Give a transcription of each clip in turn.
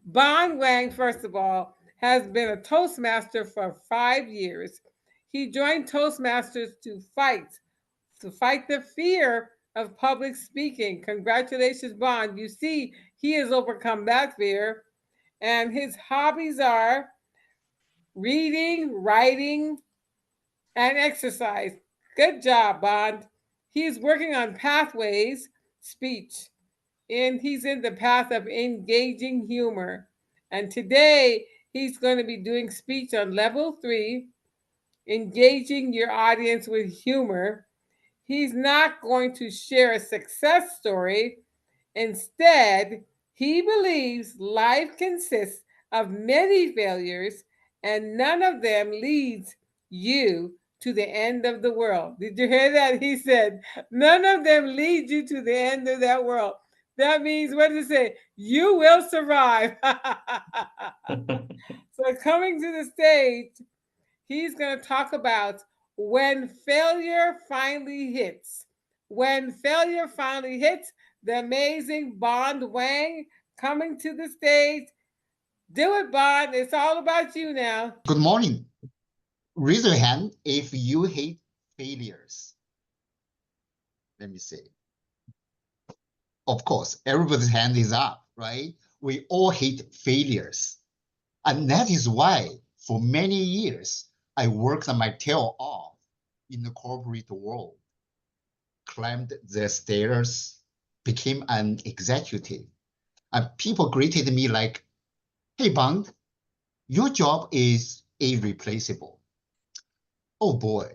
Wang, first of all, has been a toastmaster for 5 years. He joined Toastmasters to fight the fear of public speaking. Congratulations, Bond. You see, he has overcome that fear. And his hobbies are reading, writing, and exercise. Good job, Bond. He's working on pathways, speech, and he's in the path of engaging humor. And today, he's going to be doing speech on level 3, engaging your audience with humor. He's not going to share a success story. Instead, he believes life consists of many failures and none of them leads you to the end of the world. Did you hear that? He said, none of them lead you to the end of that world. That means, what does it say? You will survive. So, coming to the stage, he's going to talk about when failure finally hits. When failure finally hits, the amazing Bond Wang coming to the stage. Do it, Bond. It's all about you now. Good morning. Raise your hand if you hate failures. Let me see. Of course, everybody's hand is up, right? We all hate failures. And that is why, for many years, I worked my tail off in the corporate world, climbed the stairs, became an executive. And people greeted me like, hey, Bond, your job is irreplaceable. Oh boy,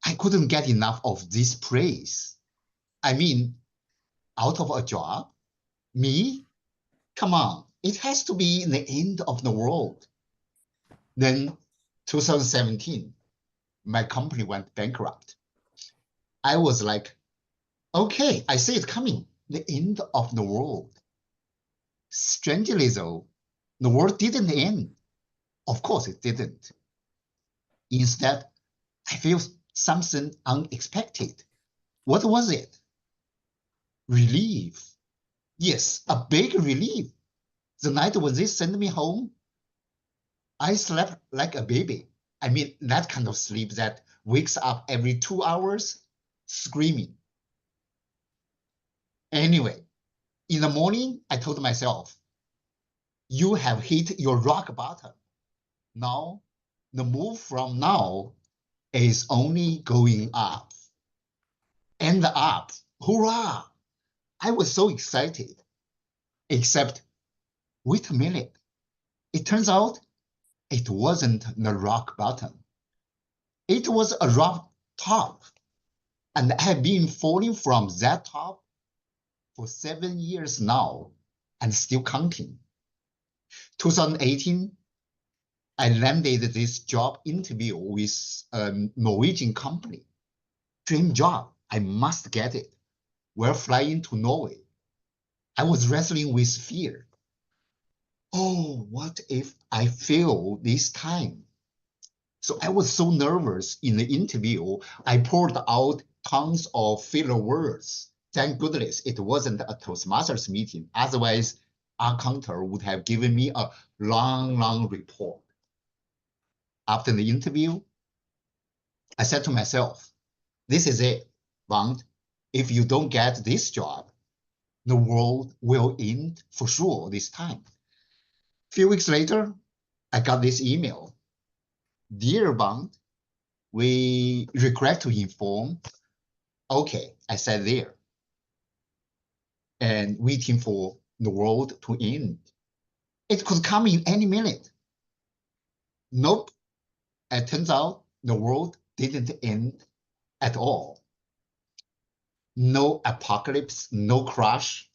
I couldn't get enough of this praise. I mean, out of a job? Me? Come on, it has to be the end of the world. Then 2017, my company went bankrupt. I was like, okay, I see it coming, the end of the world. Strangely though, the world didn't end. Of course it didn't. Instead, I feel something unexpected. What was it? Relief. Yes, a big relief. The night when they sent me home, I slept like a baby. I mean, that kind of sleep that wakes up every 2 hours screaming. Anyway, in the morning, I told myself, you have hit your rock bottom. Now, the move from now is only going up. And up. Hurrah! I was so excited. Except, wait a minute. It turns out it wasn't the rock bottom. It was a rock top. And I have been falling from that top for 7 years now and still counting. 2018, I landed this job interview with a Norwegian company. Dream job, I must get it. We're flying to Norway. I was wrestling with fear. Oh, what if I fail this time? So I was so nervous in the interview, I poured out tons of filler words. Thank goodness it wasn't a Toastmasters meeting. Otherwise, our counter would have given me a long report. After the interview, I said to myself, this is it, Wang. If you don't get this job, the world will end for sure this time. A few weeks later, I got this email. Dear Wang, we regret to inform. Okay, I said there. And waiting for the world to end. It could come in any minute. Nope. It turns out the world didn't end at all. No apocalypse, no crash.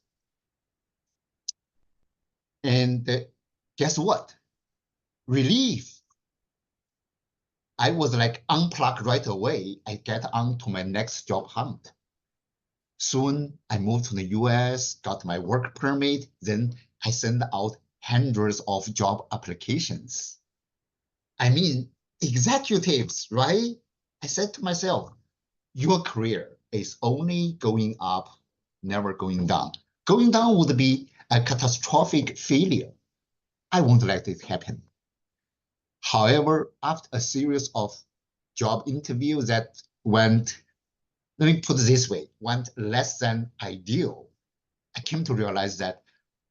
And guess what? Relief. I was like unplugged right away. I get on to my next job hunt. Soon I moved to the US, got my work permit, then I sent out hundreds of job applications. I mean, executives, right? I said to myself, your career is only going up, never going down. Going down would be a catastrophic failure. I won't let it happen. However, after a series of job interviews that went, let me put it this way, went less than ideal, I came to realize that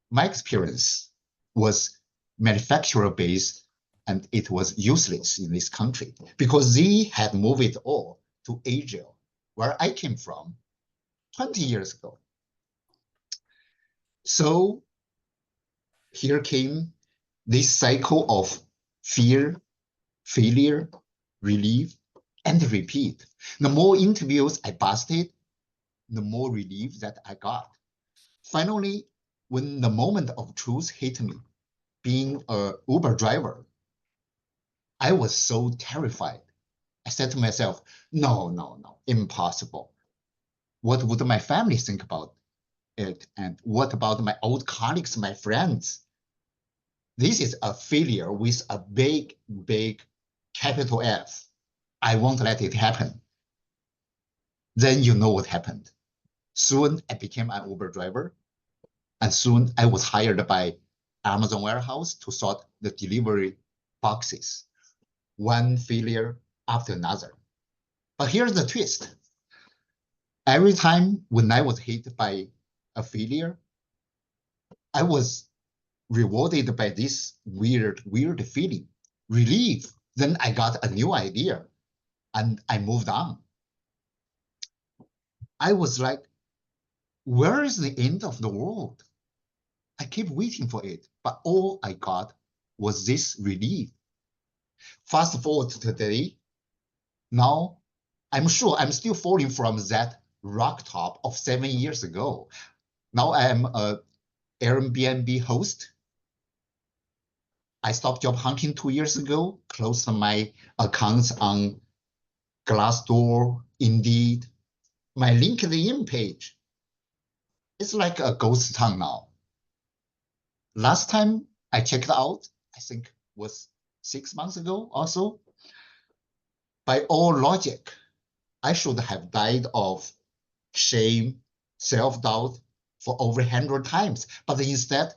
my experience was manufacturer based and it was useless in this country because they had moved it all to Asia, where I came from 20 years ago. So here came this cycle of fear, failure, relief, and repeat. The more interviews I busted, the more relief that I got. Finally, when the moment of truth hit me, being a Uber driver, I was so terrified. I said to myself, no, no, no, impossible. What would my family think about it? And what about my old colleagues, my friends? This is a failure with a big, big capital F. I won't let it happen. Then you know what happened. Soon I became an Uber driver, and soon I was hired by Amazon warehouse to sort the delivery boxes, one failure after another. But here's the twist. Every time when I was hit by a failure, I was rewarded by this weird, weird feeling, relief. Then I got a new idea and I moved on. I was like, where is the end of the world? I kept waiting for it, but all I got was this relief. Fast forward to today, now I'm sure I'm still falling from that rock top of 7 years ago. Now I am a Airbnb host. I stopped job hunting 2 years ago, closed my accounts on Glassdoor, Indeed. My LinkedIn page is like a ghost town now. Last time I checked out, I think was 6 months ago or so. By all logic, I should have died of shame, self-doubt for over 100 times. But instead,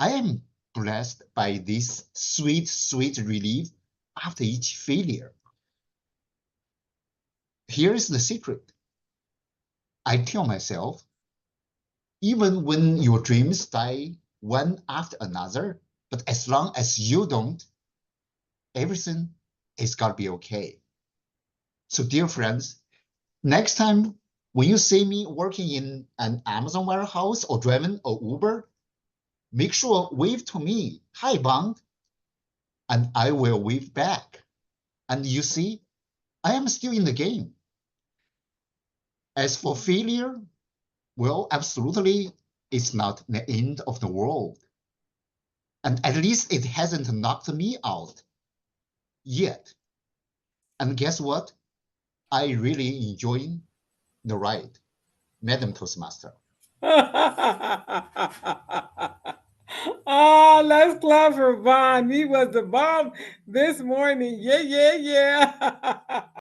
I am blessed by this sweet, sweet relief after each failure. Here is the secret. I tell myself, even when your dreams die one after another, but as long as you don't, everything is gonna be okay. So, dear friends, next time when you see me working in an Amazon warehouse or driving a Uber, make sure wave to me, hi Bond, and I will wave back. And you see, I am still in the game. As for failure, well, absolutely, it's not the end of the world. And at least it hasn't knocked me out yet. And guess what? I really enjoy the ride, Madam Toastmaster. Oh, let's clap for Vaughn. He was the bomb this morning. Yeah, yeah, yeah.